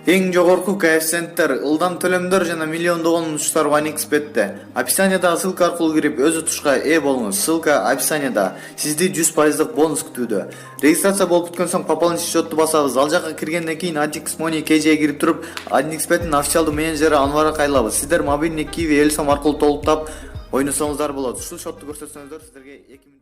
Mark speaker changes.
Speaker 1: Эң жогорку коэффициенттер, ылдам төлөмдөр жана миллиондогон утуштар OneXBet'те. Описаниядагы ссылка аркылуу кирип өз утушка ээ болуңуз. Ссылка описанияда. Сизди 100% бонус күтүүдө. Регистрация болуп бүткөн соң пополнить счетту басабыз. Ал жака киргенден кийин Adix Money KJ'ге кирип туруп, OneXBet'ин официалдуу менеджери Анварга кайрылабыз. Сиздер мобильный Kiwi Элсом аркылуу толуктап ойносоңуздар болот. Ушул счетту көрсөтсөңүздөр сиздерге 2